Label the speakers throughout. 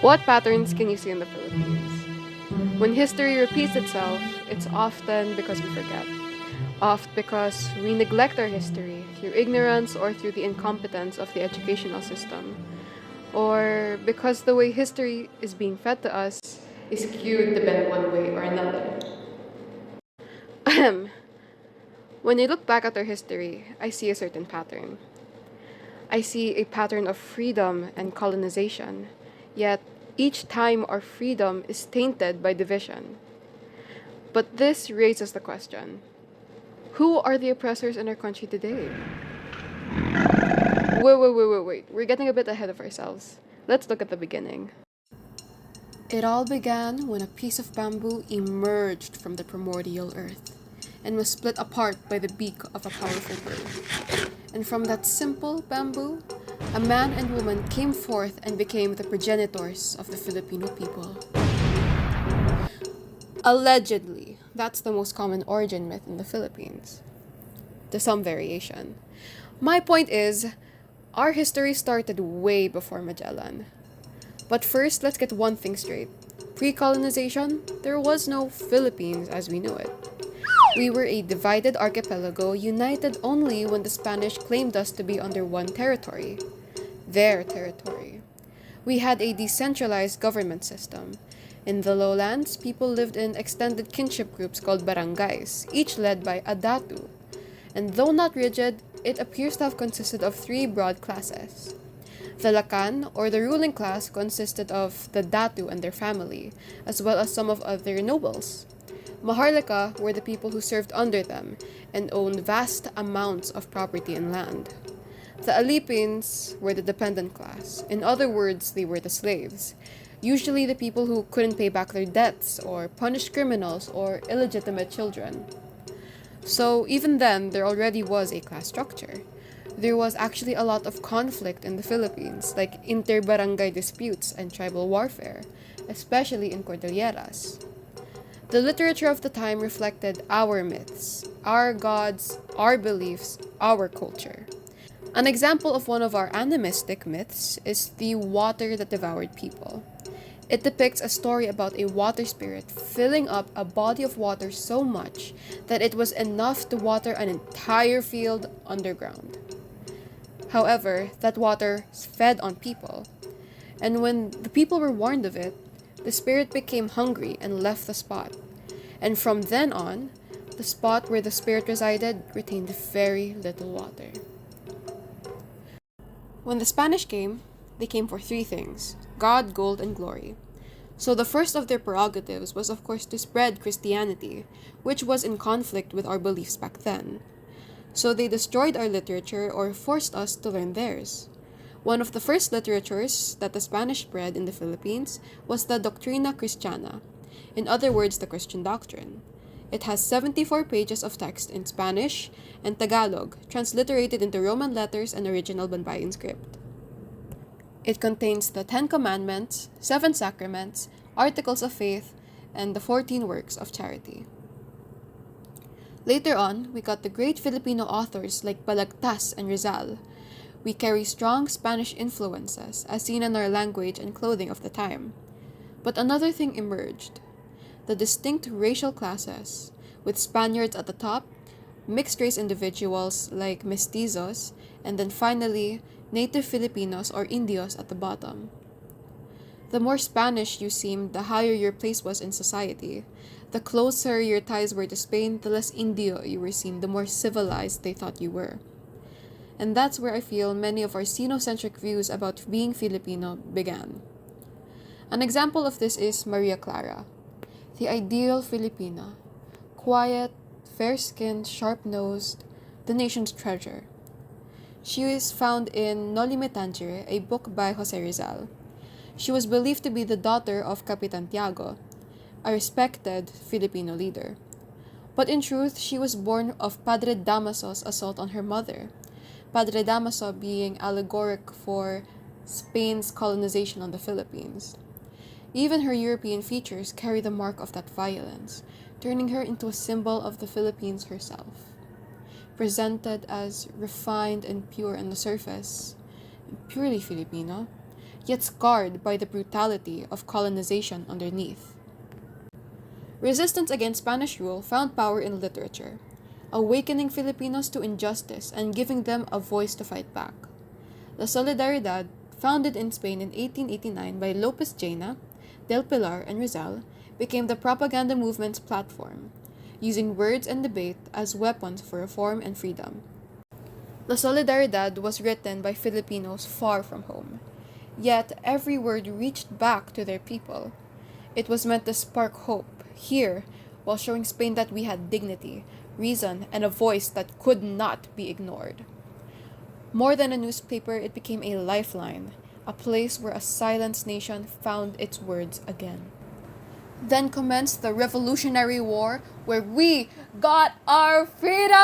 Speaker 1: What patterns can you see in the Philippines? When history repeats itself, it's often because we forget. Oft because we neglect our history through ignorance or through the incompetence of the educational system, or because the way history is being fed to us is skewed to bend one way or another. When I look back at our history, I see a certain pattern. I see a pattern of freedom and colonization, yet each time our freedom is tainted by division. But this raises the question: who are the oppressors in our country today? Wait. We're getting a bit ahead of ourselves. Let's look at the beginning. It all began when a piece of bamboo emerged from the primordial earth and was split apart by the beak of a powerful bird. And from that simple bamboo, a man and woman came forth and became the progenitors of the Filipino people. Allegedly, that's the most common origin myth in the Philippines, to some variation. My point is, our history started way before Magellan. But first, let's get one thing straight. Pre-colonization, there was no Philippines as we know it. We were a divided archipelago united only when the Spanish claimed us to be under one territory, their territory. We had a decentralized government system. In the lowlands, people lived in extended kinship groups called barangays, each led by a datu. And though not rigid, it appears to have consisted of three broad classes. The Lakan, or the ruling class, consisted of the Datu and their family, as well as some of other nobles. Maharlika were the people who served under them and owned vast amounts of property and land. The Alipins were the dependent class. In other words, they were the slaves. Usually the people who couldn't pay back their debts, or punished criminals, or illegitimate children. So even then, there already was a class structure. There was actually a lot of conflict in the Philippines, like inter-barangay disputes and tribal warfare, especially in Cordilleras. The literature of the time reflected our myths, our gods, our beliefs, our culture. An example of one of our animistic myths is the water that devoured people. It depicts a story about a water spirit filling up a body of water so much that it was enough to water an entire field underground. However, that water fed on people, and when the people were warned of it, the spirit became hungry and left the spot. And from then on, the spot where the spirit resided retained very little water. When the Spanish came, they came for three things: God, gold, and glory. So the first of their prerogatives was, of course, to spread Christianity, which was in conflict with our beliefs back then. So they destroyed our literature or forced us to learn theirs. One of the first literatures that the Spanish spread in the Philippines was the Doctrina Christiana, in other words, the Christian doctrine. It has 74 pages of text in Spanish and Tagalog, transliterated into Roman letters and original Banbayan script. It contains the Ten Commandments, Seven Sacraments, Articles of Faith, and the 14 Works of Charity. Later on, we got the great Filipino authors like Balagtas and Rizal. We carry strong Spanish influences, as seen in our language and clothing of the time. But another thing emerged: the distinct racial classes, with Spaniards at the top, mixed race individuals like mestizos, and then finally, native Filipinos or Indios at the bottom. The more Spanish you seemed, the higher your place was in society. The closer your ties were to Spain, the less Indio you were seen, the more civilized they thought you were. And that's where I feel many of our Sinocentric views about being Filipino began. An example of this is Maria Clara, the ideal Filipina: quiet, fair-skinned, sharp-nosed, the nation's treasure. She is found in Noli Me Tangere, a book by Jose Rizal. She was believed to be the daughter of Capitan Tiago, a respected Filipino leader. But in truth, she was born of Padre Damaso's assault on her mother, Padre Damaso being allegoric for Spain's colonization on the Philippines. Even her European features carry the mark of that violence, turning her into a symbol of the Philippines herself. Presented as refined and pure on the surface, purely Filipino, yet scarred by the brutality of colonization underneath. Resistance against Spanish rule found power in literature, awakening Filipinos to injustice and giving them a voice to fight back. La Solidaridad, founded in Spain in 1889 by Lopez Jaena, Del Pilar, and Rizal, became the propaganda movement's platform, using words and debate as weapons for reform and freedom. La Solidaridad was written by Filipinos far from home, yet every word reached back to their people. It was meant to spark hope here, while showing Spain that we had dignity, reason, and a voice that could not be ignored. More than a newspaper, it became a lifeline, a place where a silenced nation found its words again. Then commenced the Revolutionary War, where we got our freedom!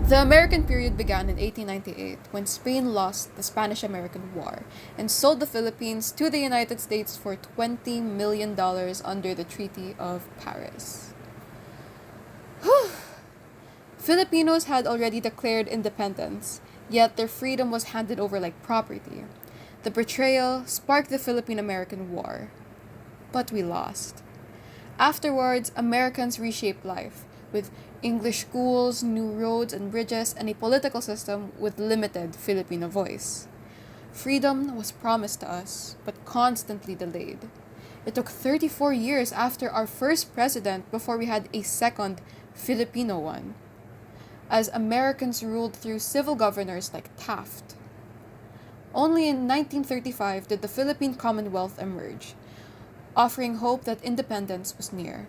Speaker 1: The American period began in 1898 when Spain lost the Spanish-American War and sold the Philippines to the United States for $20 million under the Treaty of Paris. Filipinos had already declared independence, yet their freedom was handed over like property. The betrayal sparked the Philippine-American War, but we lost. Afterwards, Americans reshaped life, with English schools, new roads and bridges, and a political system with limited Filipino voice. Freedom was promised to us, but constantly delayed. It took 34 years after our first president before we had a second Filipino one, as Americans ruled through civil governors like Taft. Only in 1935 did the Philippine Commonwealth emerge, offering hope that independence was near.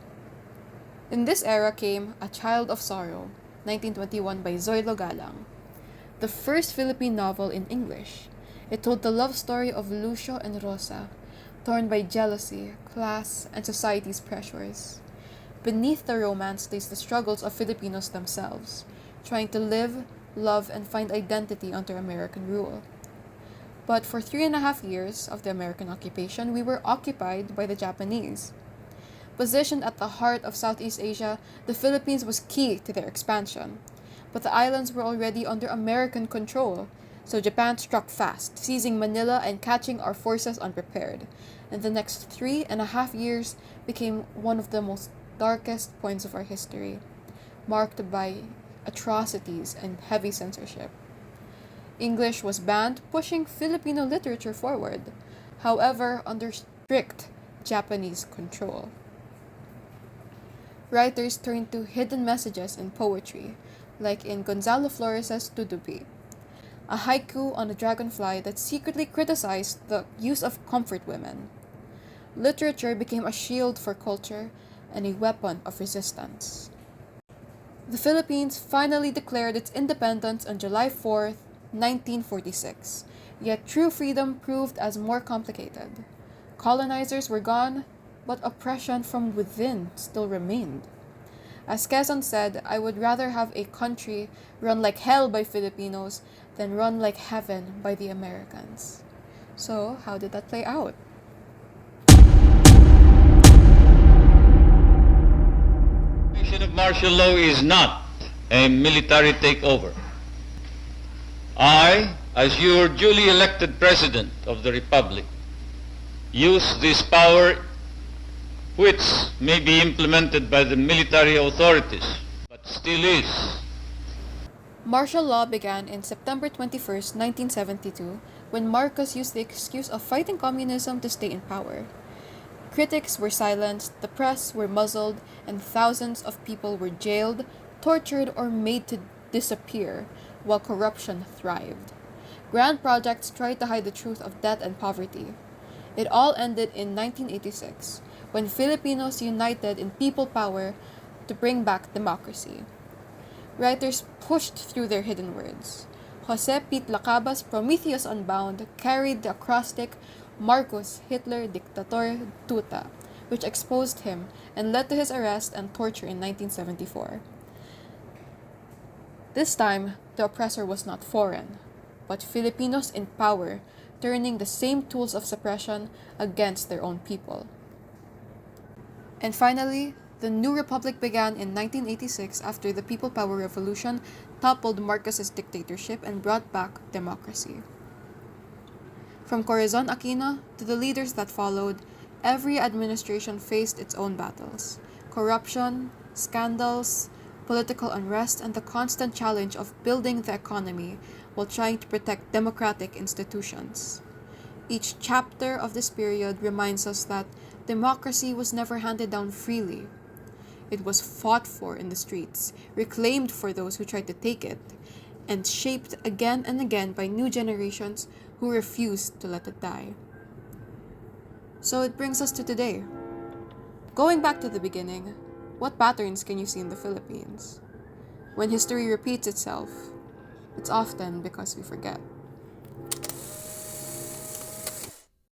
Speaker 1: In this era came A Child of Sorrow, 1921 by Zoilo Galang, the first Philippine novel in English. It told the love story of Lucio and Rosa, torn by jealousy, class, and society's pressures. Beneath the romance lays the struggles of Filipinos themselves, trying to live, love, and find identity under American rule. But for 3.5 years of the American occupation, we were occupied by the Japanese. Positioned at the heart of Southeast Asia, the Philippines was key to their expansion. But the islands were already under American control, so Japan struck fast, seizing Manila and catching our forces unprepared. And the next 3.5 years became one of the most darkest points of our history, marked by atrocities and heavy censorship. English was banned, pushing Filipino literature forward, however, under strict Japanese control. Writers turned to hidden messages in poetry, like in Gonzalo Flores' Tudubi, a haiku on a dragonfly that secretly criticized the use of comfort women. Literature became a shield for culture and a weapon of resistance. The Philippines finally declared its independence on July 4th, 1946, yet true freedom proved as more complicated. Colonizers were gone, but oppression from within still remained. As Quezon said, I would rather have a country run like hell by Filipinos than run like heaven by the Americans. So, how did that play out?
Speaker 2: The of martial law is not a military takeover. I, as your duly elected President of the Republic, use this power which may be implemented by the military authorities, but still is.
Speaker 1: Martial law began in September 21, 1972, when Marcos used the excuse of fighting communism to stay in power. Critics were silenced, the press were muzzled, and thousands of people were jailed, tortured, or made to disappear, while corruption thrived. Grand projects tried to hide the truth of debt and poverty. It all ended in 1986, when Filipinos united in people power to bring back democracy. Writers pushed through their hidden words. Jose Pete Lacaba's Prometheus Unbound carried the acrostic Marcos Hitler Dictator Tuta, which exposed him and led to his arrest and torture in 1974. This time, the oppressor was not foreign, but Filipinos in power, turning the same tools of suppression against their own people. And finally, the new republic began in 1986 after the People Power Revolution toppled Marcos's dictatorship and brought back democracy. From Corazon Aquino to the leaders that followed, every administration faced its own battles: corruption, scandals, political unrest, and the constant challenge of building the economy while trying to protect democratic institutions. Each chapter of this period reminds us that democracy was never handed down freely. It was fought for in the streets, reclaimed for those who tried to take it, and shaped again and again by new generations who refused to let it die. So it brings us to today. Going back to the beginning, what patterns can you see in the Philippines? When history repeats itself, it's often because we forget.